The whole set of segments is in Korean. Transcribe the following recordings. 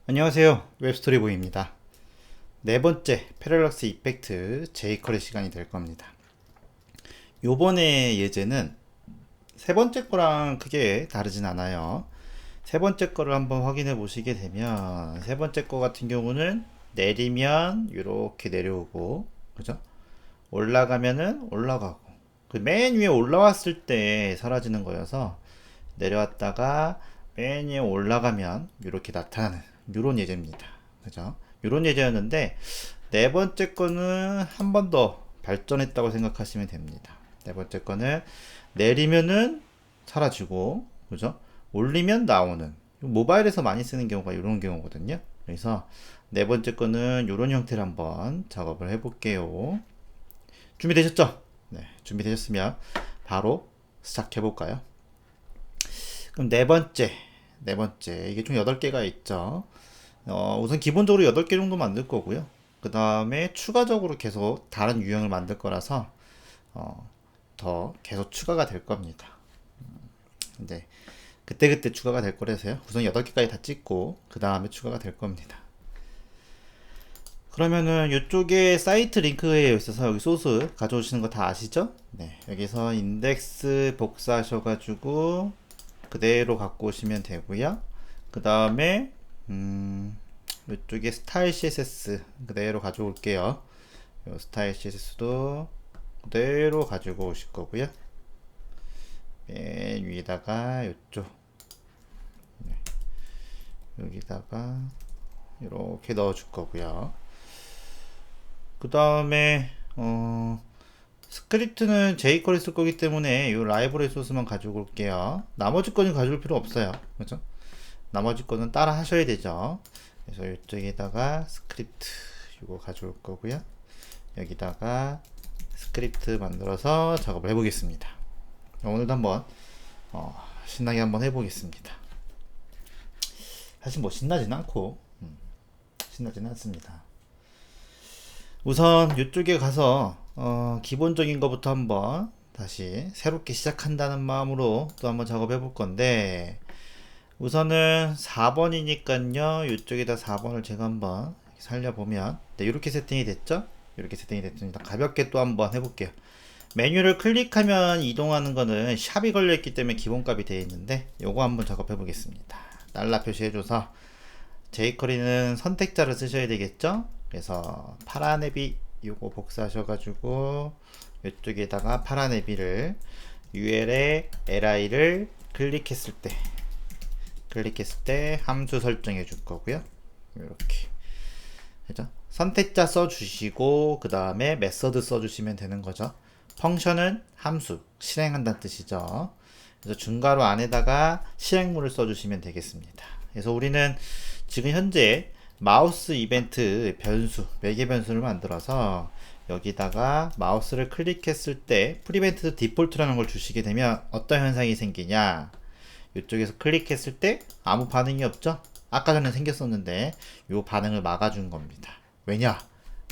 안녕하세요. 웹스토리보이입니다. 네 번째 패럴락스 이펙트 제이컬의 시간이 될 겁니다. 요번에 예제는 세 번째 거랑 크게 다르진 않아요. 세 번째 거를 한번 확인해 보시게 되면 세 번째 거 같은 경우는 내리면 이렇게 내려오고, 그죠? 올라가면은 올라가고, 그 맨 위에 올라왔을 때 사라지는 거여서 내려왔다가 맨 위에 올라가면 이렇게 나타나는 이런 예제입니다. 그죠? 이런 예제였는데 네 번째 거는 한 번 더 발전했다고 생각하시면 됩니다. 네 번째 거는 내리면은 사라지고, 그죠? 올리면 나오는, 모바일에서 많이 쓰는 경우가 이런 경우거든요. 그래서 네 번째 거는 이런 형태로 한번 작업을 해볼게요. 준비되셨죠? 네, 준비되셨으면 바로 시작해 볼까요? 그럼 네 번째 이게 총 8개가 있죠. 우선 기본적으로 8개 정도 만들 거고요. 그 다음에 추가적으로 계속 다른 유형을 만들 거라서 더 계속 추가가 될 겁니다. 이제 그때그때 추가가 될 거라서요. 우선 8개까지 다 찍고 그 다음에 추가가 될 겁니다. 그러면은 이쪽에 사이트 링크에 있어서 여기 소스 가져오시는 거 다 아시죠? 네, 여기서 인덱스 복사하셔가지고 그대로 갖고 오시면 되고요. 그 다음에 이쪽에 스타일 CSS 그대로 가져올게요. 요 스타일 CSS도 그대로 가지고 오실 거고요. 맨 위에다가 이쪽 여기다가 이렇게 넣어 줄 거고요. 그 다음에 스크립트는 jQuery 쓸 거기 때문에 이 라이브러리 소스만 가지고 올게요. 나머지 거는 가져올 필요 없어요. 그죠? 나머지 거는 따라 하셔야 되죠. 그래서 이쪽에다가 스크립트 이거 가져올 거고요. 여기다가 스크립트 만들어서 작업을 해보겠습니다. 오늘도 한번 신나게 한번 해보겠습니다. 사실 뭐 신나진 않고 신나진 않습니다. 우선 이쪽에 가서 기본적인 것부터 한번 다시 새롭게 시작한다는 마음으로 또 한번 작업해 볼 건데, 우선은 4번이니까요 이쪽에다 4번을 제가 한번 살려보면 네, 이렇게 세팅이 됐죠. 이렇게 세팅이 됐습니다. 가볍게 또 한번 해볼게요. 메뉴를 클릭하면 이동하는 거는 샵이 걸려있기 때문에 기본값이 되어 있는데 요거 한번 작업해 보겠습니다. 달러 표시해줘서 jQuery는 선택자를 쓰셔야 되겠죠. 그래서 파란 앱이 요거 복사하셔가지고 이쪽에다가 파란 앱이를 UL에 li를 클릭했을 때 함수 설정해 줄 거고요. 이렇게 그죠? 선택자 써주시고 그 다음에 메서드 써주시면 되는 거죠. 펑션은 함수 실행한다는 뜻이죠. 그래서 중괄호 안에다가 실행물을 써주시면 되겠습니다. 그래서 우리는 지금 현재 마우스 이벤트 변수, 매개 변수를 만들어서 여기다가 마우스를 클릭했을 때 프리벤트 디폴트라는 걸 주시게 되면 어떤 현상이 생기냐, 이쪽에서 클릭했을 때 아무 반응이 없죠. 아까 전에 생겼었는데 이 반응을 막아준 겁니다. 왜냐,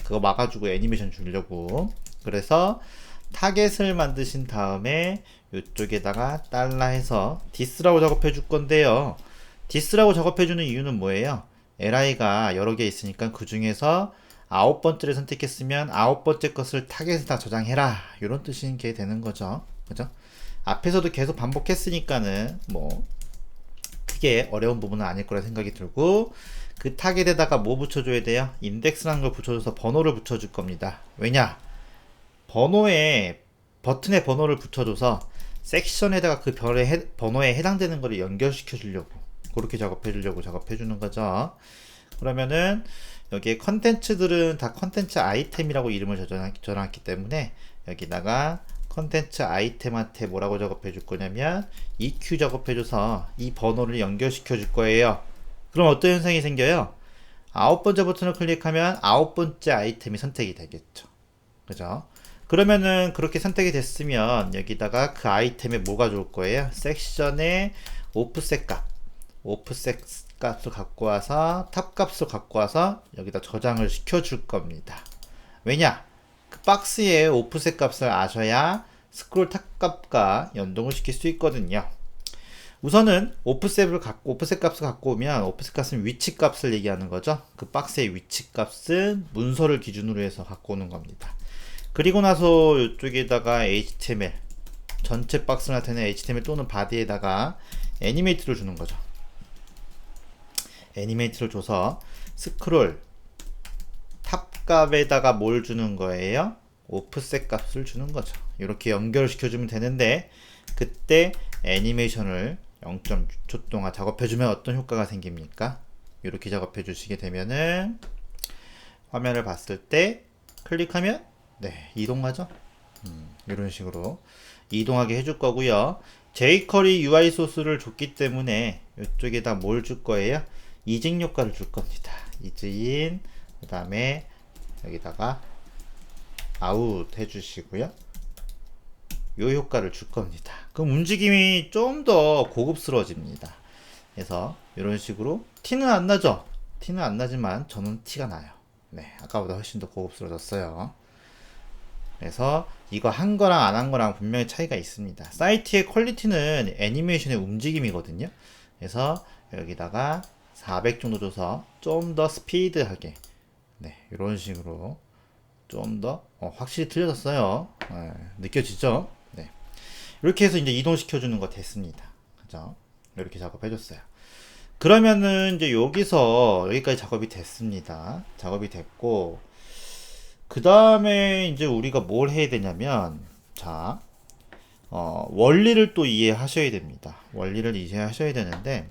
그거 막아주고 애니메이션 주려고. 그래서 타겟을 만드신 다음에 이쪽에다가 달러 해서 디스라고 작업해 줄 건데요. 디스라고 작업해 주는 이유는 뭐예요? li가 여러 개 있으니까 그 중에서 9번째를 선택했으면 9번째 것을 타겟에다 저장해라, 이런 뜻인 게 되는 거죠. 그죠? 앞에서도 계속 반복했으니까는 뭐 크게 어려운 부분은 아닐 거라 생각이 들고, 그 타겟에다가 뭐 붙여줘야 돼요? 인덱스라는 걸 붙여줘서 번호를 붙여줄 겁니다. 왜냐? 버튼에 번호를 붙여줘서 섹션에다가 그 번호에 해당되는 거를 연결시켜 주려고, 그렇게 작업해 주려고 작업해 주는 거죠. 그러면은 여기에 컨텐츠들은 다 컨텐츠 아이템이라고 이름을 적어놨기 때문에 여기다가 컨텐츠 아이템한테 뭐라고 작업해 줄 거냐면 EQ 작업해 줘서 이 번호를 연결시켜 줄 거예요. 그럼 어떤 현상이 생겨요? 9번째 버튼을 클릭하면 9번째 아이템이 선택이 되겠죠. 그죠? 그러면은 그렇게 선택이 됐으면 여기다가 그 아이템에 뭐가 좋을 거예요? 섹션에 오프셋 값을 갖고 와서 탑 값을 갖고 와서 여기다 저장을 시켜 줄 겁니다. 왜냐? 그 박스에 오프셋 값을 아셔야 스크롤 탑 값과 연동을 시킬 수 있거든요. 우선은 오프셋 값을 갖고 오면 오프셋 값은 위치 값을 얘기하는 거죠. 그 박스의 위치 값은 문서를 기준으로 해서 갖고 오는 겁니다. 그리고 나서 이쪽에다가 HTML 전체 박스를 나타내는 HTML 또는 바디에다가 애니메이트를 주는 거죠. 애니메이트를 줘서 스크롤 탑 값에다가 뭘 주는 거예요? 오프셋 값을 주는 거죠. 이렇게 연결을 시켜주면 되는데 그때 애니메이션을 0.6초 동안 작업해주면 어떤 효과가 생깁니까? 이렇게 작업해 주시게 되면은 화면을 봤을 때 클릭하면 네 이동하죠. 이런 식으로 이동하게 해줄 거고요. jQuery UI 소스를 줬기 때문에 이쪽에다 뭘 줄 거예요? 이징 효과를 줄 겁니다. 이징 그 다음에 여기다가 아웃 해주시고요. 요 효과를 줄 겁니다. 그럼 움직임이 좀 더 고급스러워집니다. 그래서 이런 식으로 티는 안 나죠? 티는 안 나지만 저는 티가 나요. 네, 아까보다 훨씬 더 고급스러워졌어요. 그래서 이거 한 거랑 안 한 거랑 분명히 차이가 있습니다. 사이트의 퀄리티는 애니메이션의 움직임이거든요. 그래서 여기다가 400 정도 줘서 좀 더 스피드하게 네, 이런 식으로 좀 더 확실히 틀려졌어요. 네, 느껴지죠? 네. 이렇게 해서 이제 이동시켜 주는 거 됐습니다. 그죠? 이렇게 작업해 줬어요. 그러면은 이제 여기서 여기까지 작업이 됐습니다. 작업이 됐고 그 다음에 이제 우리가 뭘 해야 되냐면 자 원리를 또 이해하셔야 됩니다. 원리를 이해하셔야 되는데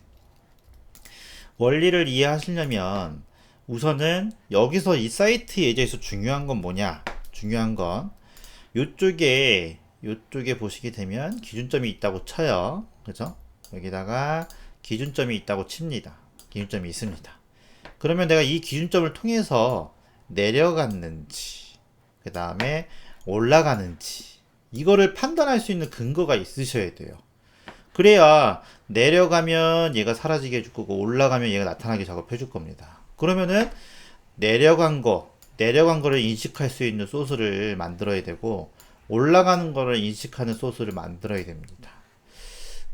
원리를 이해하시려면 우선은 여기서 이 사이트 예제에서 중요한 건 뭐냐? 중요한 건 요쪽에 보시게 되면 기준점이 있다고 쳐요. 그죠? 여기다가 기준점이 있다고 칩니다. 기준점이 있습니다. 그러면 내가 이 기준점을 통해서 내려갔는지 그 다음에 올라가는지 이거를 판단할 수 있는 근거가 있으셔야 돼요. 그래야 내려가면 얘가 사라지게 해줄 거고 올라가면 얘가 나타나게 작업해 줄 겁니다. 그러면은 내려간 거를 인식할 수 있는 소스를 만들어야 되고 올라가는 거를 인식하는 소스를 만들어야 됩니다.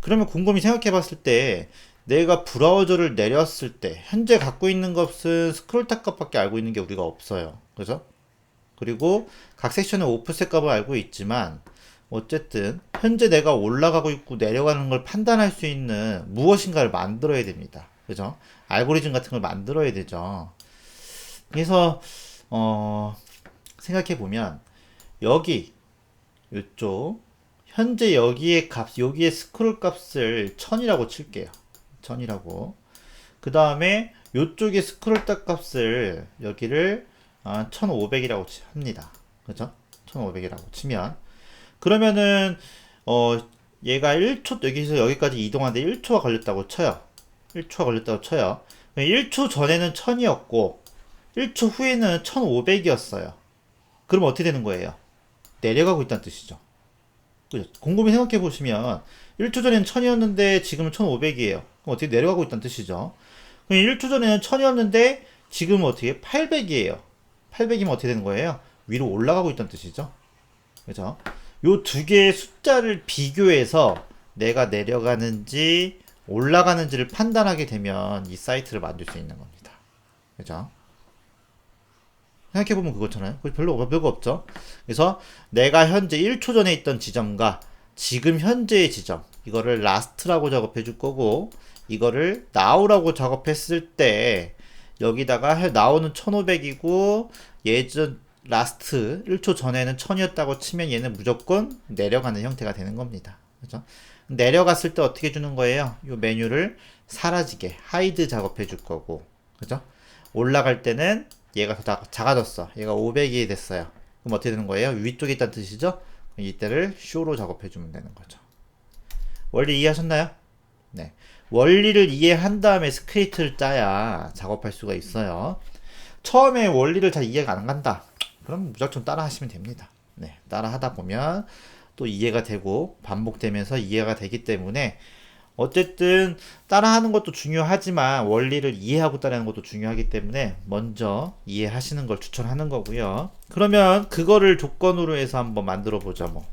그러면 곰곰이 생각해 봤을 때 내가 브라우저를 내렸을 때 현재 갖고 있는 것은 스크롤 탑 값밖에 알고 있는 게 우리가 없어요. 그죠? 그리고 각 섹션의 오프셋 값을 알고 있지만 어쨌든 현재 내가 올라가고 있고 내려가는 걸 판단할 수 있는 무엇인가를 만들어야 됩니다. 그죠? 알고리즘 같은 걸 만들어야 되죠. 그래서 생각해 보면 여기 이쪽 현재 여기에 여기에 스크롤 값을 1000이라고 칠게요. 1000이라고. 그 다음에 이쪽에 스크롤 탑 값을 여기를 1500이라고 합니다. 그죠? 1500이라고 치면 그러면은 얘가 1초 여기서 여기까지 이동하는데 1초가 걸렸다고 쳐요. 1초가 걸렸다고 쳐요. 1초 전에는 1000이었고 1초 후에는 1500이었어요. 그럼 어떻게 되는 거예요? 내려가고 있다는 뜻이죠. 그죠? 곰곰이 생각해 보시면 1초 전에는 1000이었는데 지금은 1500이에요. 그럼 어떻게 내려가고 있다는 뜻이죠. 그럼 1초 전에는 1000이었는데 지금은 어떻게 800이에요. 800이면 어떻게 되는 거예요? 위로 올라가고 있다는 뜻이죠. 그죠? 요 두 개의 숫자를 비교해서 내가 내려가는지 올라가는지를 판단하게 되면 이 사이트를 만들 수 있는 겁니다. 그죠? 생각해보면 그거잖아요. 별거 없죠. 그래서 내가 현재 1초 전에 있던 지점과 지금 현재의 지점 이거를 last라고 작업해 줄 거고 이거를 now라고 작업했을 때 여기다가 now는 1500이고 예전 last 1초 전에는 1000이었다고 치면 얘는 무조건 내려가는 형태가 되는 겁니다. 그죠? 내려갔을 때 어떻게 주는 거예요? 이 메뉴를 사라지게 hide 작업해 줄 거고 그죠? 올라갈 때는 얘가 더 작아졌어. 얘가 500이 됐어요. 그럼 어떻게 되는 거예요? 위쪽에 있다는 뜻이죠? 이때를 show로 작업해 주면 되는 거죠. 원리 이해하셨나요? 네. 원리를 이해한 다음에 스크립트를 짜야 작업할 수가 있어요. 처음에 원리를 잘 이해가 안 간다. 그럼 무작정 따라 하시면 됩니다. 네. 따라 하다 보면 또 이해가 되고 반복되면서 이해가 되기 때문에 어쨌든 따라하는 것도 중요하지만 원리를 이해하고 따라하는 것도 중요하기 때문에 먼저 이해하시는 걸 추천하는 거고요. 그러면 그거를 조건으로 해서 한번 만들어 보자 뭐.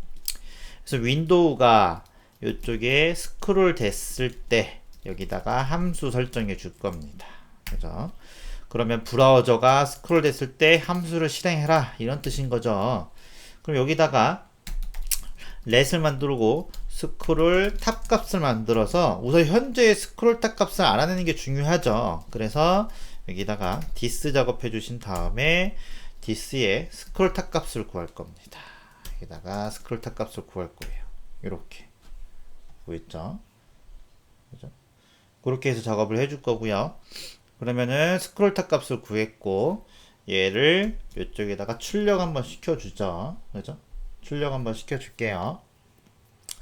그래서 윈도우가 이쪽에 스크롤 됐을 때 여기다가 함수 설정해 줄 겁니다. 그죠? 그러면 브라우저가 스크롤 됐을 때 함수를 실행해라 이런 뜻인 거죠. 그럼 여기다가 렛을 만들고 스크롤 탑 값을 만들어서 우선 현재 스크롤 탑 값을 알아내는 게 중요하죠. 그래서 여기다가 디스 작업해 주신 다음에 디스에 스크롤 탑 값을 구할 겁니다. 여기다가 스크롤 탑 값을 구할 거예요. 이렇게 보였죠? 그죠? 그렇게 해서 작업을 해줄 거고요. 그러면은 스크롤 탑 값을 구했고 얘를 이쪽에다가 출력 한번 시켜주죠. 그죠? 출력 한번 시켜줄게요.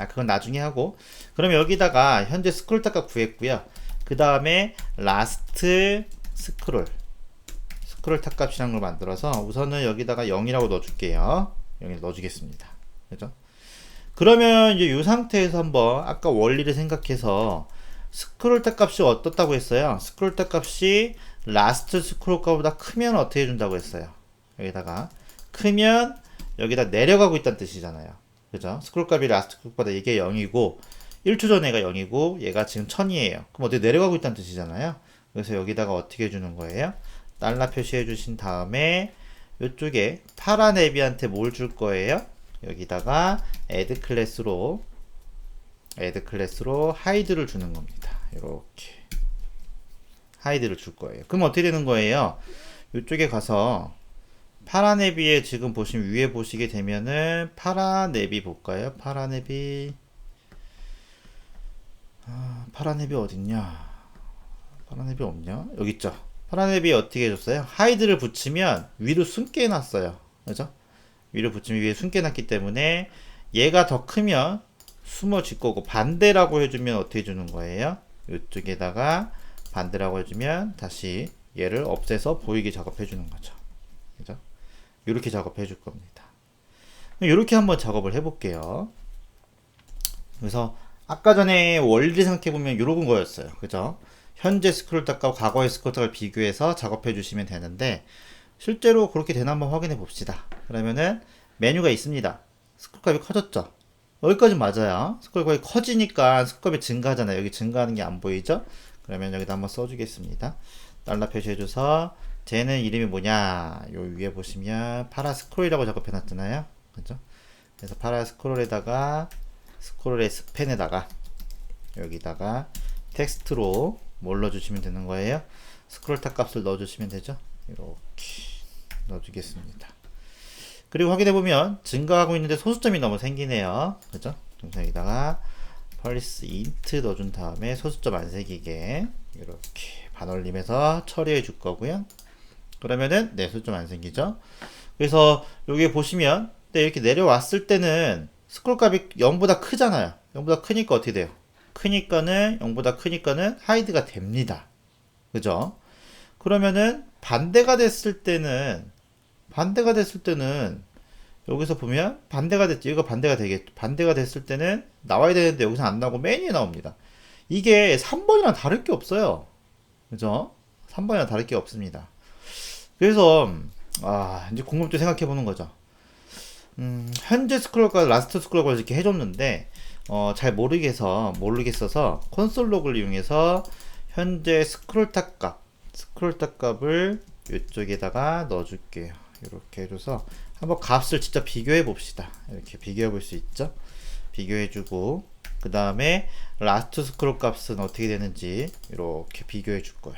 그건 나중에 하고. 그럼 여기다가 현재 스크롤 탑 값 구했고요. 그 다음에 라스트 스크롤 탑 값이라는 걸 만들어서 우선은 여기다가 0이라고 넣어줄게요. 0을 넣어주겠습니다. 그죠? 그러면 이제 이 상태에서 한번 아까 원리를 생각해서 스크롤 탑 값이 어떻다고 했어요? 스크롤 탑 값이 라스트 스크롤 값보다 크면 어떻게 해준다고 했어요? 여기다가 크면 여기다 내려가고 있다는 뜻이잖아요. 그죠? 스크롤 값이 라스트 값보다 이게 0이고 1초 전에 얘가 0이고 얘가 지금 1000이에요. 그럼 어떻게 내려가고 있다는 뜻이잖아요. 그래서 여기다가 어떻게 해주는 거예요? 달러 표시해 주신 다음에 이쪽에 파란 앱이한테 뭘 줄 거예요? 여기다가 add 클래스로 하이드를 주는 겁니다. 이렇게 하이드를 줄 거예요. 그럼 어떻게 되는 거예요? 이쪽에 가서 파란 앱이 지금 보시면 위에 보시게 되면은 파란 앱이 볼까요? 파란 앱이 어딨냐? 파란 앱이 없냐? 여기 있죠. 파란 앱이 어떻게 해줬어요? 하이드를 붙이면 위로 숨게 해놨어요. 그죠? 위로 붙이면 위에 숨게 해놨기 때문에 얘가 더 크면 숨어질 거고 반대라고 해주면 어떻게 해주는 거예요? 이쪽에다가 반대라고 해주면 다시 얘를 없애서 보이게 작업해 주는 거죠. 그죠? 이렇게 작업해 줄 겁니다. 이렇게 한번 작업을 해 볼게요. 그래서 아까 전에 원리를 생각해 보면 이런 거였어요. 그죠? 현재 스크롤 탑과 과거의 스크롤 탑을 비교해서 작업해 주시면 되는데 실제로 그렇게 되나 한번 확인해 봅시다. 그러면은 메뉴가 있습니다. 스크롤 값이 커졌죠? 여기까지 맞아요. 스크롤 값이 커지니까 스크롤 값이 증가하잖아요. 여기 증가하는 게 안 보이죠? 그러면 여기다 한번 써주겠습니다. 달러 표시해줘서 쟤는 이름이 뭐냐? 요 위에 보시면 파라 스크롤이라고 작업해놨잖아요. 그죠? 그래서 파라 스크롤에다가 스크롤의 스팬에다가 여기다가 텍스트로 뭘 넣어주시면 되는 거예요? 스크롤 탑 값을 넣어주시면 되죠? 이렇게 넣어주겠습니다. 그리고 확인해보면 증가하고 있는데 소수점이 너무 생기네요. 그죠? 그래서 여기다가 펄스 인트 넣어준 다음에 소수점 안 생기게 이렇게 반올림해서 처리해 줄 거고요. 그러면은 네, 소수점 안 생기죠. 그래서 여기 보시면 이렇게 내려왔을 때는 스크롤 값이 0보다 크잖아요. 0보다 크니까 어떻게 돼요? 크니까는 0보다 크니까는 하이드가 됩니다. 그죠? 그러면은 반대가 됐을 때는 여기서 보면 반대가 됐죠. 이거 반대가 되겠죠. 반대가 됐을 때는 나와야 되는데 여기서 안 나오고 맨 위에 나옵니다. 이게 3번이랑 다를 게 없어요. 그죠? 3번이랑 다를 게 없습니다. 그래서 이제 궁금증 생각해 보는 거죠. 현재 스크롤과 라스트 스크롤을 이렇게 해줬는데 잘 모르겠어서 콘솔 로그를 이용해서 현재 스크롤 탑 값을 이쪽에다가 넣어줄게요. 이렇게 해줘서 한번 값을 직접 비교해 봅시다. 이렇게 비교해 볼 수 있죠. 비교해 주고 그 다음에 라스트 스크롤 값은 어떻게 되는지 이렇게 비교해 줄 거예요.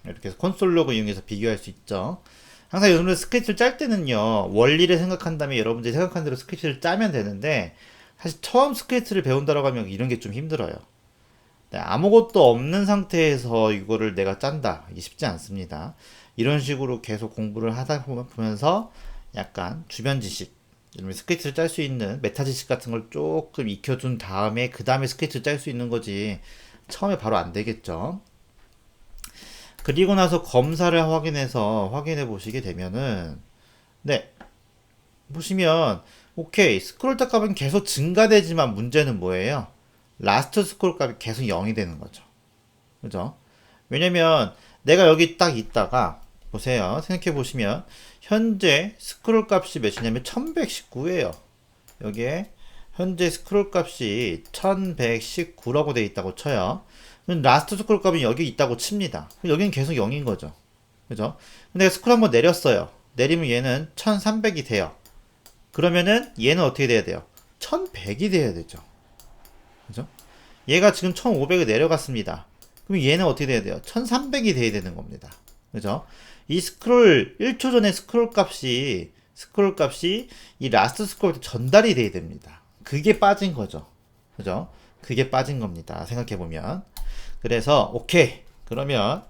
이렇게 해서 콘솔 로그 이용해서 비교할 수 있죠. 항상 여러분들 스크립트를 짤 때는요, 원리를 생각한 다음에 여러분들이 생각한 대로 스크립트를 짜면 되는데, 사실 처음 스크립트를 배운다라고 하면 이런 게 좀 힘들어요. 아무것도 없는 상태에서 이거를 내가 짠다. 이게 쉽지 않습니다. 이런 식으로 계속 공부를 하다 보면서 약간 주변 지식, 스크립트를 짤 수 있는 메타 지식 같은 걸 조금 익혀둔 다음에 그 다음에 스크립트를 짤 수 있는 거지 처음에 바로 안 되겠죠. 그리고 나서 검사를 확인해 보시게 되면은 네 보시면 오케이 스크롤 탑 값은 계속 증가되지만 문제는 뭐예요? 라스트 스크롤 값이 계속 0이 되는 거죠. 그죠? 왜냐면 내가 여기 딱 있다가 보세요. 생각해 보시면 현재 스크롤 값이 몇이냐면 1119예요. 여기에 현재 스크롤 값이 1119라고 되어 있다고 쳐요. 그럼 라스트 스크롤 값이 여기 있다고 칩니다. 여기는 계속 0인 거죠. 그죠? 근데 스크롤 한번 내렸어요. 내리면 얘는 1300이 돼요. 그러면은 얘는 어떻게 돼야 돼요? 1100이 돼야 되죠. 그죠? 얘가 지금 1500을 내려갔습니다. 그럼 얘는 어떻게 돼야 돼요? 1300이 돼야 되는 겁니다. 그죠? 이 스크롤 1초 전에 스크롤 값이 이 라스트 스크롤 전달이 돼야 됩니다. 그게 빠진 거죠. 그죠? 그게 빠진 겁니다. 생각해 보면. 그래서 오케이. 그러면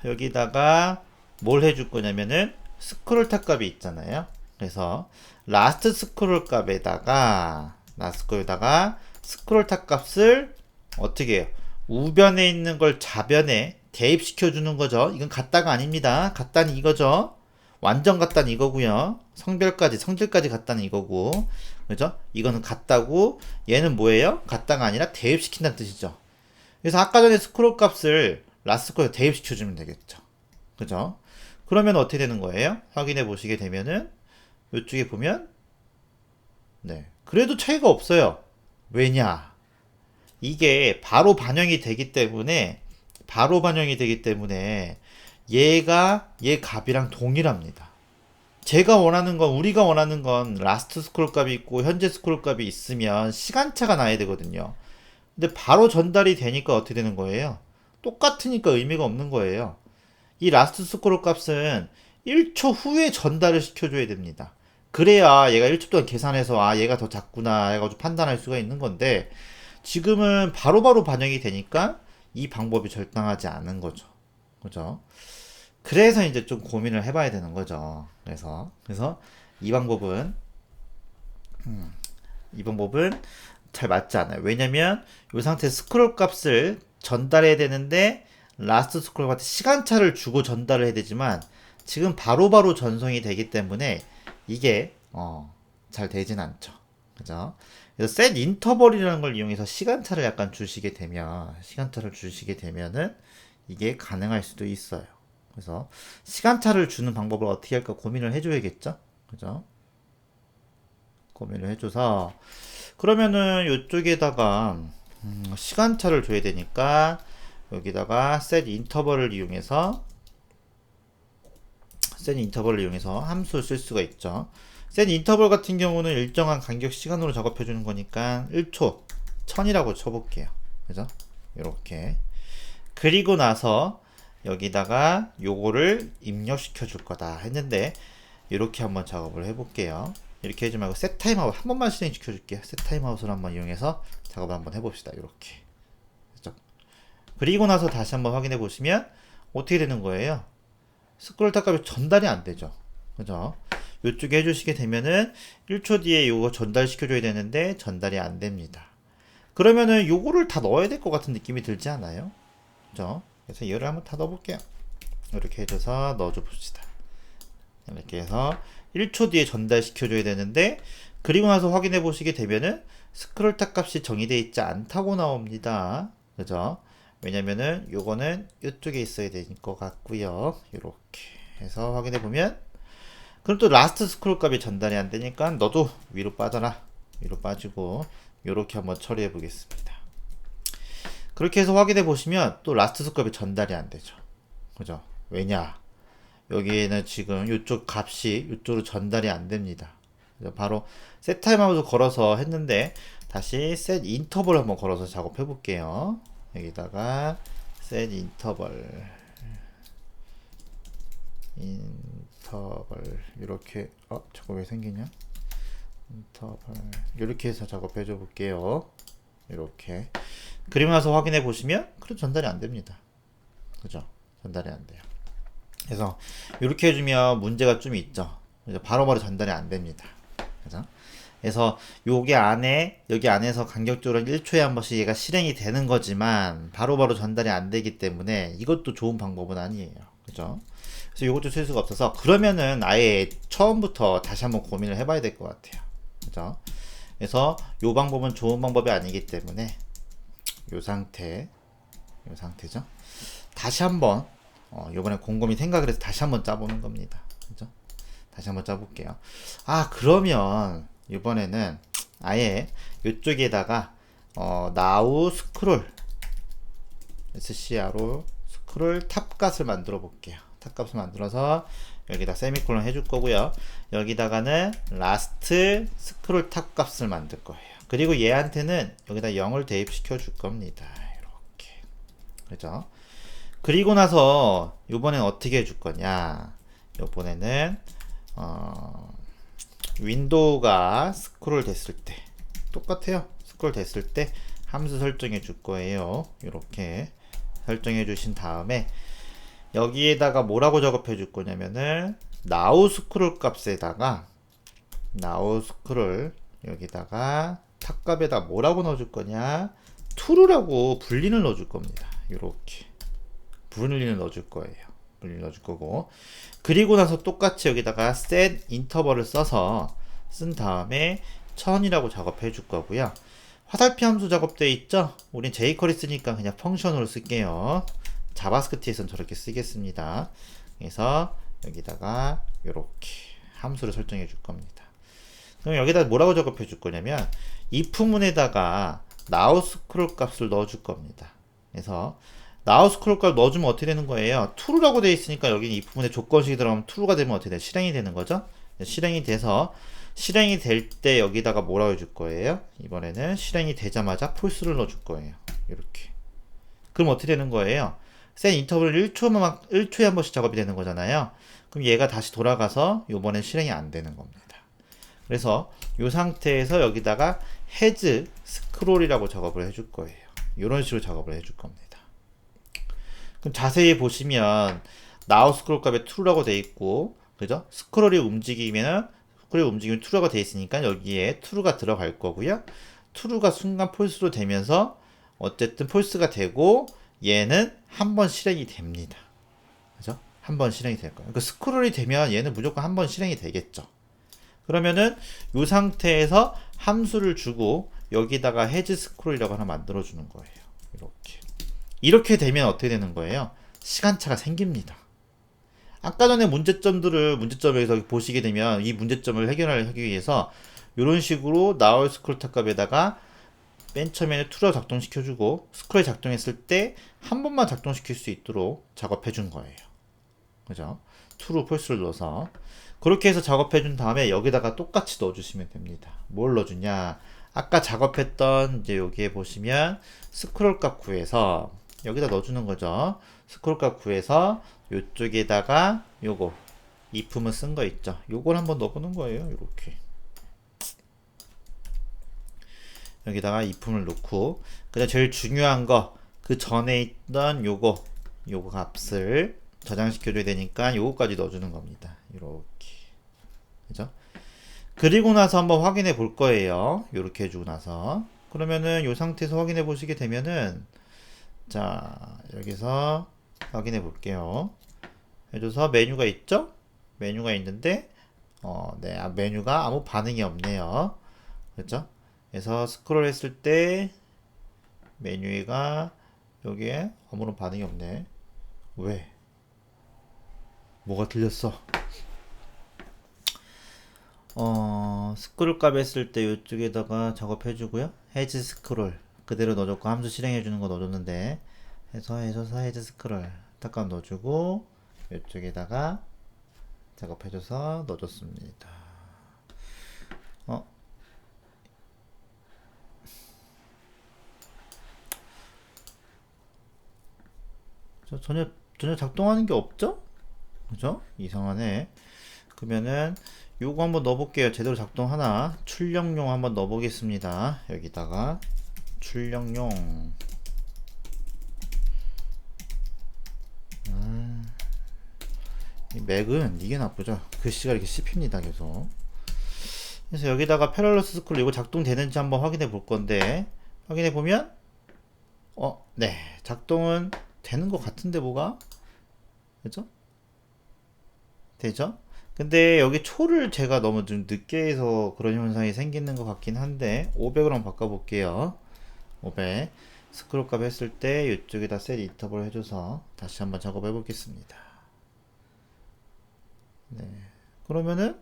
여기다가 뭘 해줄 거냐면은 스크롤 탑 값이 있잖아요. 그래서 라스트 스크롤 값에다가 스크롤 탑 값을 어떻게 해요? 우변에 있는 걸 좌변에 대입시켜 주는 거죠. 이건 같다가 아닙니다. 같다는 이거죠. 완전 같다는 이거고요. 성질까지 같다는 이거고. 그죠? 이거는 같다고, 얘는 뭐예요? 같다가 아니라 대입시킨다는 뜻이죠. 그래서 아까 전에 스크롤 값을 라스트 스크롤에 대입시켜 주면 되겠죠. 그죠? 그러면 어떻게 되는 거예요? 확인해 보시게 되면은 이쪽에 보면 네. 그래도 차이가 없어요. 왜냐? 이게 바로 반영이 되기 때문에 얘가 얘 값이랑 동일합니다. 우리가 원하는 건 라스트 스크롤 값이 있고 현재 스크롤 값이 있으면 시간차가 나야 되거든요. 근데 바로 전달이 되니까 어떻게 되는 거예요? 똑같으니까 의미가 없는 거예요. 이 라스트 스크롤 값은 1초 후에 전달을 시켜줘야 됩니다. 그래야 얘가 1초 동안 계산해서 얘가 더 작구나 해가지고 판단할 수가 있는 건데 지금은 바로바로 반영이 되니까 이 방법이 절당하지 않은 거죠. 그죠? 그래서 이제 좀 고민을 해봐야 되는 거죠. 그래서 이 방법은 잘 맞지 않아요. 왜냐면 이 상태 스크롤 값을 전달해야 되는데 라스트 스크롤 같은 시간차를 주고 전달을 해야 되지만 지금 바로바로 전송이 되기 때문에 이게 잘 되진 않죠. 그죠? 그래서 셋 인터벌이라는 걸 이용해서 시간차를 약간 주시게 되면은 이게 가능할 수도 있어요. 그래서 시간차를 주는 방법을 어떻게 할까 고민을 해줘야겠죠. 그죠? 고민을 해줘서 그러면은 이쪽에다가 시간차를 줘야 되니까 여기다가 셋 인터벌을 이용해서 함수를 쓸 수가 있죠. 셋 인터벌 같은 경우는 일정한 간격 시간으로 작업해 주는 거니까 1초 1000이라고 쳐볼게요. 그죠? 이렇게 그리고 나서 여기다가 요거를 입력시켜 줄 거다 했는데 이렇게 한번 작업을 해볼게요. 이렇게 하지 말고 셋 타임아웃 한 번만 실행시켜 줄게요. 셋 타임아웃을 한번 이용해서 작업을 한번 해봅시다. 이렇게. 그죠? 그리고 나서 다시 한번 확인해 보시면 어떻게 되는 거예요? 스크롤 탑 값이 전달이 안 되죠. 그죠? 이쪽에 해주시게 되면은 1초 뒤에 요거 전달시켜줘야 되는데 전달이 안 됩니다. 그러면은 요거를 다 넣어야 될 것 같은 느낌이 들지 않아요? 그죠? 그래서 얘를 한번 다 넣어볼게요. 이렇게 해줘서 넣어줘 봅시다. 이렇게 해서 1초 뒤에 전달시켜줘야 되는데 그리고 나서 확인해 보시게 되면은 스크롤 탑 값이 정의되어 있지 않다고 나옵니다. 그죠? 왜냐면은 요거는 이쪽에 있어야 될 것 같고요. 이렇게 해서 확인해 보면 그럼 또 라스트 스크롤 값이 전달이 안 되니까 너도 위로 빠져라. 위로 빠지고 이렇게 한번 처리해 보겠습니다. 그렇게 해서 확인해 보시면 또 라스트 스크롤 값이 전달이 안 되죠. 그죠? 왜냐? 여기에는 지금 이쪽 값이 이쪽으로 전달이 안 됩니다. 그래서 바로 셋 타임아웃을 걸어서 했는데 다시 셋 인터벌 한번 걸어서 작업해 볼게요. 여기다가 셋 인터벌 이렇게 저거 왜 생기냐? 인터벌 이렇게 해서 작업해 줘 볼게요. 이렇게 그리고 나서 확인해 보시면 그래도 전달이 안 됩니다. 그죠? 전달이 안 돼요. 그래서 이렇게 해주면 문제가 좀 있죠. 바로바로 전달이 안 됩니다. 그죠? 그래서 여기 안에서 간격적으로 1초에 한 번씩 얘가 실행이 되는 거지만 바로바로 전달이 안 되기 때문에 이것도 좋은 방법은 아니에요. 그죠? 그래서 이것도 쓸 수가 없어서 그러면은 아예 처음부터 다시 한번 고민을 해봐야 될 것 같아요. 그죠? 그래서 이 방법은 좋은 방법이 아니기 때문에 이 상태죠. 다시 한번 요번에 곰곰이 생각을 해서 다시 한번 짜보는 겁니다. 그죠? 다시 한번 짜볼게요. 그러면 이번에는 아예 이쪽에다가 now 스크롤 scr로 스크롤 탑 값을 만들어 볼게요. 탑 값을 만들어서 여기다 세미콜론 해줄 거고요. 여기다가는 last 스크롤 탑 값을 만들 거예요. 그리고 얘한테는 여기다 0을 대입시켜 줄 겁니다. 이렇게. 그죠? 그리고 나서 요번엔 어떻게 해줄 거냐? 요번에는 윈도우가 스크롤 됐을 때 똑같아요. 스크롤 됐을 때 함수 설정해 줄 거예요. 이렇게 설정해 주신 다음에 여기에다가 뭐라고 작업해 줄 거냐면은 now 스크롤 값에다가 now 스크롤 여기다가 탑값에다 뭐라고 넣어 줄 거냐? true라고 불린을 넣어 줄 겁니다. 이렇게 불린을 넣어 줄 거예요. 불린을 넣어 줄 거고, 그리고 나서 똑같이 여기다가 set 인터벌을 써서 쓴 다음에 1000이라고 작업해 줄 거고요. 화살표 함수 작업되어 있죠? 우린 jQuery 쓰니까 그냥 펑션으로 쓸게요. 자바스크립트에서는 저렇게 쓰겠습니다. 그래서 여기다가 이렇게 함수를 설정해 줄 겁니다. 그럼 여기다 뭐라고 작업해 줄 거냐면 if문에다가 now scroll 값을 넣어 줄 겁니다. 그래서 now scroll 값 넣어주면 어떻게 되는 거예요? true라고 되어 있으니까 여기는 if문에 조건식이 들어가면 true가 되면 어떻게 돼? 실행이 되는 거죠? 실행이 돼서 실행이 될 때 여기다가 뭐라고 해줄 거예요? 이번에는 실행이 되자마자 false를 넣어줄 거예요. 이렇게. 그럼 어떻게 되는 거예요? set 인터벌 1초에 한 번씩 작업이 되는 거잖아요. 그럼 얘가 다시 돌아가서 요번엔 실행이 안 되는 겁니다. 그래서 이 상태에서 여기다가 has scroll이라고 작업을 해줄 거예요. 이런 식으로 작업을 해줄 겁니다. 그럼 자세히 보시면 now scroll 값에 true라고 돼 있고, 그죠? 스크롤이 움직이면 true가 돼 있으니까 여기에 true가 들어갈 거고요. true가 순간 false로 되면서 어쨌든 false가 되고 얘는 한 번 실행이 됩니다. 그죠? 한 번 실행이 될 거예요. 그러니까 스크롤이 되면 얘는 무조건 한 번 실행이 되겠죠. 그러면은 이 상태에서 함수를 주고 여기다가 has scroll이라고 하나 만들어 주는 거예요. 이렇게 되면 어떻게 되는 거예요? 시간차가 생깁니다. 아까 전에 문제점에서 보시게 되면 이 문제점을 해결하기 위해서 이런 식으로 now scroll 값에다가 맨 처음에는 true로 작동시켜주고 스크롤이 작동했을 때 한 번만 작동시킬 수 있도록 작업해 준 거예요. 그죠? true, false를 넣어서 그렇게 해서 작업해 준 다음에 여기다가 똑같이 넣어주시면 됩니다. 뭘 넣어주냐? 아까 작업했던 이제 여기에 보시면 스크롤 값 구해서 여기다 넣어주는 거죠. 스크롤 값 구해서 이쪽에다가 요거 if문 쓴 거 있죠. 요걸 한번 넣어보는 거예요. 이렇게 여기다가 if문을 넣고, 그다음 제일 중요한 거 그 전에 있던 요거 값을 저장시켜줘야 되니까 요거까지 넣어주는 겁니다. 이렇게. 그죠? 그리고 나서 한번 확인해 볼 거예요. 요렇게 해주고 나서. 그러면은 요 상태에서 확인해 보시게 되면은, 자, 여기서 확인해 볼게요. 해줘서 메뉴가 있죠? 메뉴가 있는데, 네, 메뉴가 아무 반응이 없네요. 그렇죠? 그래서 스크롤 했을 때 메뉴가 여기에 아무런 반응이 없네. 왜? 뭐가 틀렸어? 스크롤 값 했을 때 이쪽에다가 작업해주고요. 헤즈 스크롤 그대로 넣어줬고 함수 실행해주는 거 넣어줬는데 해줘서 헤즈 스크롤 탑값 넣어주고 이쪽에다가 작업해줘서 넣어줬습니다. 전혀 작동하는 게 없죠? 그죠? 이상하네. 그러면은 요거 한번 넣어볼게요. 제대로 작동하나. 출력용 한번 넣어보겠습니다. 여기다가 출력용. 이 맥은 이게 나쁘죠. 글씨가 이렇게 씹힙니다. 계속. 그래서 여기다가 패럴러스 스크롤 이거 작동되는지 한번 확인해 볼 건데, 확인해 보면 네, 작동은 되는 것 같은데 뭐가? 그죠? 되죠? 근데 여기 초를 제가 너무 좀 늦게 해서 그런 현상이 생기는 것 같긴 한데 500으로 한번 바꿔볼게요. 500 스크롤 값 했을 때 이쪽에다 셋 인터벌 해줘서 다시 한번 작업해 보겠습니다. 네, 그러면은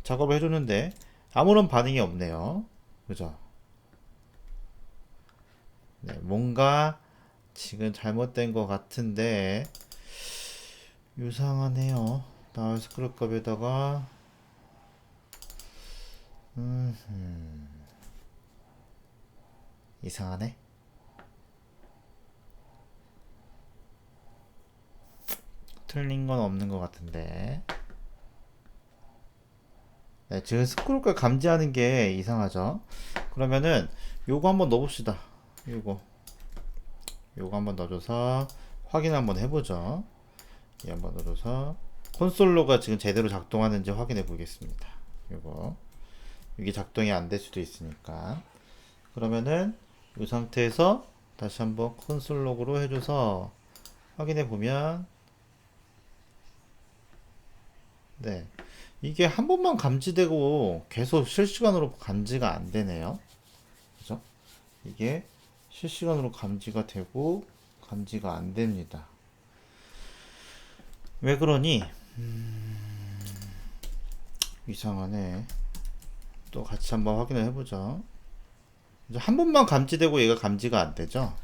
작업을 해줬는데 아무런 반응이 없네요. 그죠? 네, 뭔가 지금 잘못된 것 같은데 유상하네요. 나올 스크롤값에다가 이상하네. 틀린 건 없는 것 같은데. 네, 지금 스크롤값 감지하는 게 이상하죠. 그러면은 요거 한번 넣어봅시다. 요거 한번 넣어줘서 확인 한번 해보죠. 이 한번 넣어줘서 콘솔로가 지금 제대로 작동하는지 확인해 보겠습니다. 요거 이게 작동이 안 될 수도 있으니까. 그러면은 이 상태에서 다시 한번 콘솔 로그로 해줘서 확인해 보면, 네, 이게 한 번만 감지되고 계속 실시간으로 감지가 안 되네요. 그죠? 이게 실시간으로 감지가 되고 감지가 안 됩니다. 왜 그러니? 이상하네. 또 같이 한번 확인을 해보죠. 이제 한 번만 감지되고 얘가 감지가 안 되죠.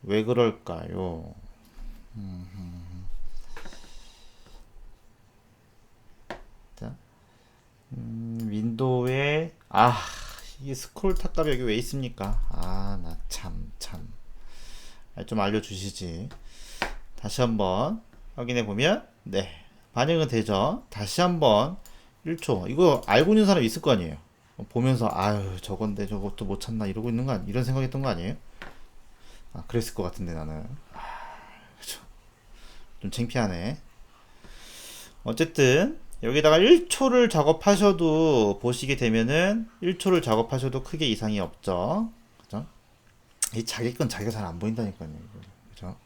왜 그럴까요? 자, 윈도우에 이게 스크롤 탑값이 여기 왜 있습니까? 나 참. 좀 알려주시지. 다시 한번 확인해 보면, 네, 반영은 되죠. 다시 한번 1초. 이거 알고 있는 사람 있을 거 아니에요. 보면서 아유 저건데 저것도 못 찾나 이러고 있는 거 이런 생각했던 거 아니에요? 그랬을 것 같은데 나는. 그쵸. 좀 창피하네. 어쨌든 여기다가 1초를 작업하셔도 보시게 되면은 1초를 작업하셔도 크게 이상이 없죠. 그죠? 이 자기 건 자기가 잘 안 보인다니까요. 그죠?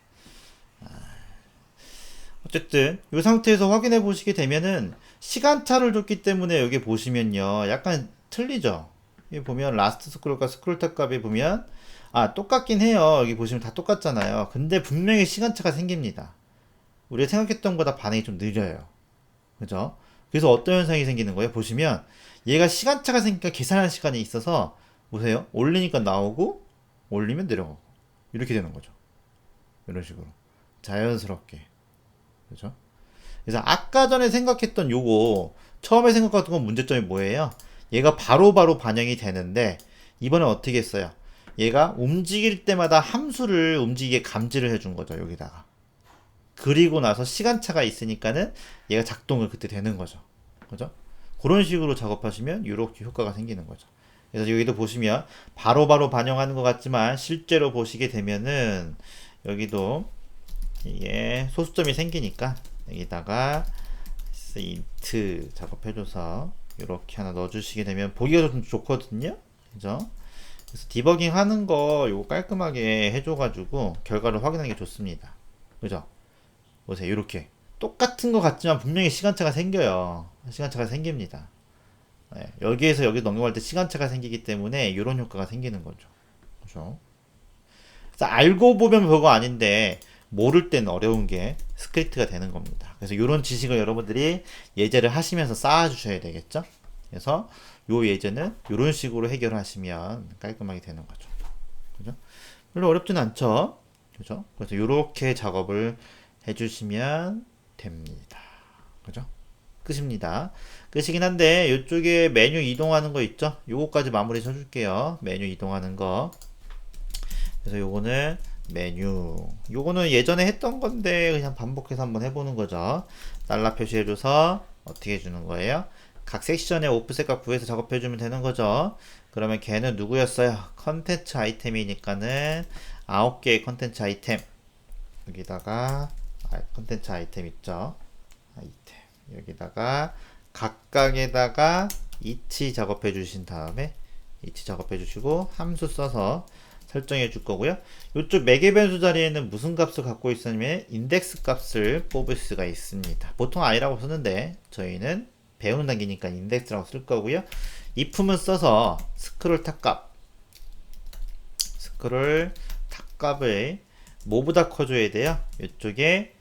어쨌든 이 상태에서 확인해 보시게 되면은 시간차를 줬기 때문에 여기 보시면요 약간 틀리죠. 여기 보면 라스트 스크롤과 스크롤 탑 값이 보면 똑같긴 해요. 여기 보시면 다 똑같잖아요. 근데 분명히 시간차가 생깁니다. 우리가 생각했던 것보다 반응이 좀 느려요. 그죠? 그래서 어떤 현상이 생기는 거예요? 보시면 얘가 시간차가 생기니까 계산하는 시간이 있어서 보세요. 올리니까 나오고 올리면 내려가고 이렇게 되는 거죠. 이런 식으로 자연스럽게. 그죠? 그래서 아까 전에 생각했던 요거 처음에 생각했던 건 문제점이 뭐예요? 얘가 바로바로 반영이 되는데 이번에 어떻게 했어요? 얘가 움직일 때마다 함수를 움직이게 감지를 해준 거죠. 여기다가. 그리고 나서 시간차가 있으니까는 얘가 작동을 그때 되는 거죠. 그죠? 그런 식으로 작업하시면 이렇게 효과가 생기는 거죠. 그래서 여기도 보시면 바로바로 반영하는 것 같지만 실제로 보시게 되면은 여기도 이게 소수점이 생기니까 여기다가 int 작업해줘서 이렇게 하나 넣어주시게 되면 보기가 좀 좋거든요. 그죠? 그래서 디버깅 하는 거 요거 깔끔하게 해줘가지고 결과를 확인하는 게 좋습니다. 그죠? 보세요. 이렇게 똑같은 것 같지만 분명히 시간차가 생겨요. 시간차가 생깁니다. 네, 여기에서 여기 넘어갈 때 시간차가 생기기 때문에 이런 효과가 생기는 거죠. 그죠? 그래서 알고 보면 별거 아닌데 모를 땐 어려운 게 스크립트가 되는 겁니다. 그래서 이런 지식을 여러분들이 예제를 하시면서 쌓아 주셔야 되겠죠. 그래서 요 예제는 이런 식으로 해결을 하시면 깔끔하게 되는 거죠. 그죠? 별로 어렵진 않죠. 그죠? 그래서 이렇게 작업을 해주시면 됩니다. 그죠? 끝입니다. 끝이긴 한데 이쪽에 메뉴 이동하는 거 있죠? 요거까지 마무리 쳐줄게요. 메뉴 이동하는 거. 그래서 요거는 메뉴. 요거는 예전에 했던 건데 그냥 반복해서 한번 해보는 거죠. 달러 표시해줘서 어떻게 해주는 거예요? 각 섹션에 오프셋 값 구해서 작업해주면 되는 거죠. 그러면 걔는 누구였어요? 컨텐츠 아이템이니까는 9개의 컨텐츠 아이템. 여기다가 컨텐츠 아이템 있죠? 아이템. 여기다가 각각에다가 each 작업해 주신 다음에 each 작업해 주시고 함수 써서 설정해 줄 거고요. 이쪽 매개 변수 자리에는 무슨 값을 갖고 있으면 인덱스 값을 뽑을 수가 있습니다. 보통 i라고 쓰는데 저희는 배우는 단계니까 인덱스라고 쓸 거고요. if는 써서 스크롤 탑값을 뭐보다 커줘야 돼요? 이쪽에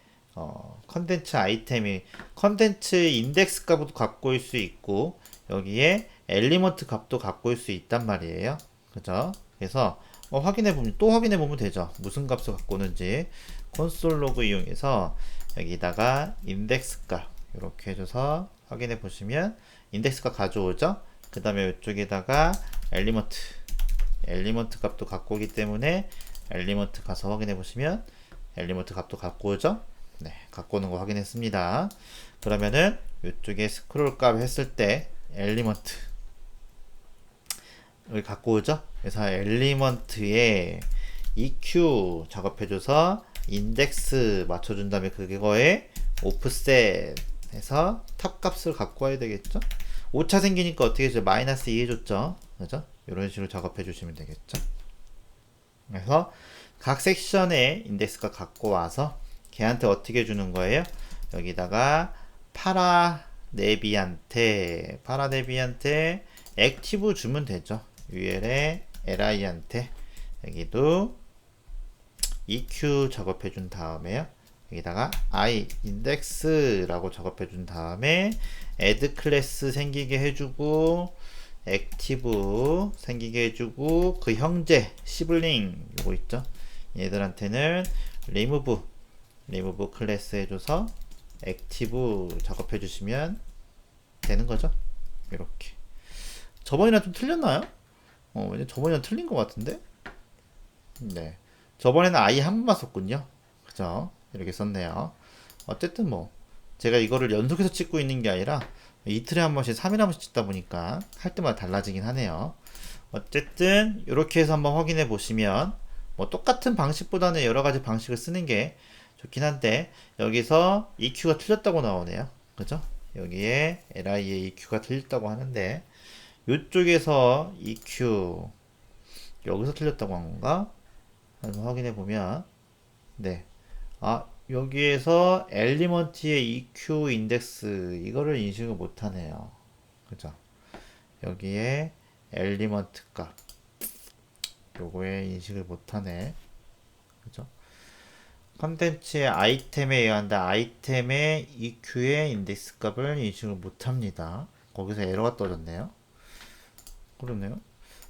컨텐츠 아이템이 컨텐츠 인덱스 값도 갖고 올 수 있고 여기에 엘리먼트 값도 갖고 올 수 있단 말이에요. 그죠? 그래서 또 확인해 보면 되죠. 무슨 값을 갖고 오는지 콘솔 로그 이용해서 여기다가 인덱스 값 이렇게 해줘서 확인해 보시면 인덱스 값 가져오죠. 그 다음에 이쪽에다가 엘리먼트 값도 갖고 오기 때문에 엘리먼트 가서 확인해 보시면 엘리먼트 값도 갖고 오죠. 네, 갖고 오는 거 확인했습니다. 그러면은 이쪽에 스크롤 값 했을 때 엘리먼트 여기 갖고 오죠. 그래서 엘리먼트에 EQ 작업해줘서 인덱스 맞춰준 다음에 그거에 오프셋 해서 탑 값을 갖고 와야 되겠죠. 오차 생기니까 어떻게 해줘? 마이너스 2 해줬죠. 그죠? 이런 식으로 작업해 주시면 되겠죠. 그래서 각 섹션에 인덱스가 갖고 와서 걔한테 어떻게 주는 거예요? 여기다가 파라네비한테 액티브 주면 되죠. UL에 li한테 여기도 EQ 작업해 준 다음에요. 여기다가 i index라고 작업해 준 다음에 add 클래스 생기게 해주고 액티브 생기게 해주고 그 형제 시블링 요거 있죠. 얘들한테는 remove 클래스 해줘서 액티브 작업해 주시면 되는 거죠. 이렇게. 저번이랑 좀 틀렸나요? 왠지 저번이랑 틀린 것 같은데? 네. 저번에는 i 한 번만 썼군요. 그죠? 이렇게 썼네요. 어쨌든 제가 이거를 연속해서 찍고 있는 게 아니라 이틀에 한 번씩 3일에 한 번씩 찍다 보니까 할 때마다 달라지긴 하네요. 어쨌든 이렇게 해서 한번 확인해 보시면 똑같은 방식보다는 여러 가지 방식을 쓰는 게 좋긴 한데 여기서 EQ가 틀렸다고 나오네요. 그죠? 여기에 LI의 EQ가 틀렸다고 하는데 이쪽에서 EQ 여기서 틀렸다고 한 건가? 한번 확인해 보면 네. 여기에서 엘리먼트의 EQ 인덱스 이거를 인식을 못하네요. 그죠? 여기에 엘리먼트 값 요거에 인식을 못하네. 그죠? 컨텐츠의 아이템에 의한다. 아이템의 EQ의 인덱스 값을 인식을 못합니다. 거기서 에러가 떠졌네요. 그러네요.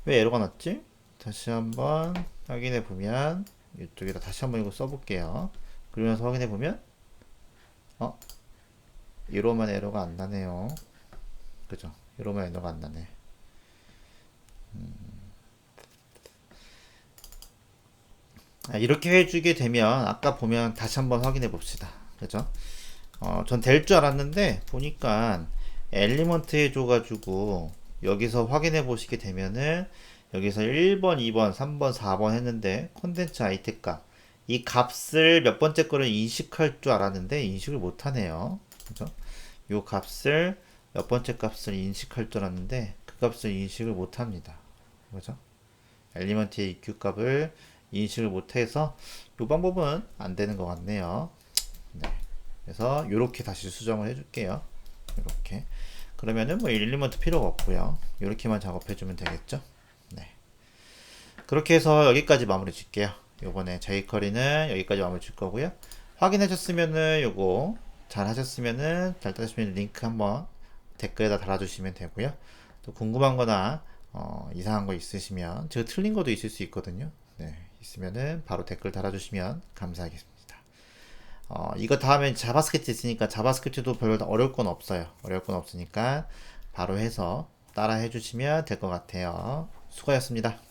왜 에러가 났지? 다시 한번 확인해 보면 이쪽에다 다시 한번 이거 써볼게요. 그러면서 확인해 보면 이로만 에러가 안 나네요. 그죠? 이로만 에러가 안 나네. 이렇게 해주게 되면 아까 보면 다시 한번 확인해 봅시다. 그죠? 전 될 줄 알았는데 보니까 엘리먼트 해줘가지고 여기서 확인해 보시게 되면은 여기서 1번, 2번, 3번, 4번 했는데 콘텐츠 아이템 값 이 값을 몇 번째 거를 인식할 줄 알았는데 인식을 못하네요. 그죠? 요 값을 몇 번째 값을 인식할 줄 알았는데 그 값을 인식을 못합니다. 그죠? 엘리먼트의 EQ 값을 인식을 못해서 이 방법은 안 되는 것 같네요. 네. 그래서 이렇게 다시 수정을 해줄게요. 이렇게. 그러면은 엘리먼트 필요가 없고요. 이렇게만 작업해주면 되겠죠. 네. 그렇게 해서 여기까지 마무리 줄게요. 요번에 jQuery는 여기까지 마무리 줄 거고요. 확인하셨으면은 요거 잘 하셨으면은 잘 따르시면 링크 한번 댓글에다 달아주시면 되고요. 또 궁금한 거나 이상한 거 있으시면 제가 틀린 것도 있을 수 있거든요. 네, 있으면은 바로 댓글 달아주시면 감사하겠습니다. 이거 다음에 자바스크립트 있으니까 자바스크립트도 별로 어려울 건 없어요. 어려울 건 없으니까 바로 해서 따라 해주시면 될 것 같아요. 수고하셨습니다.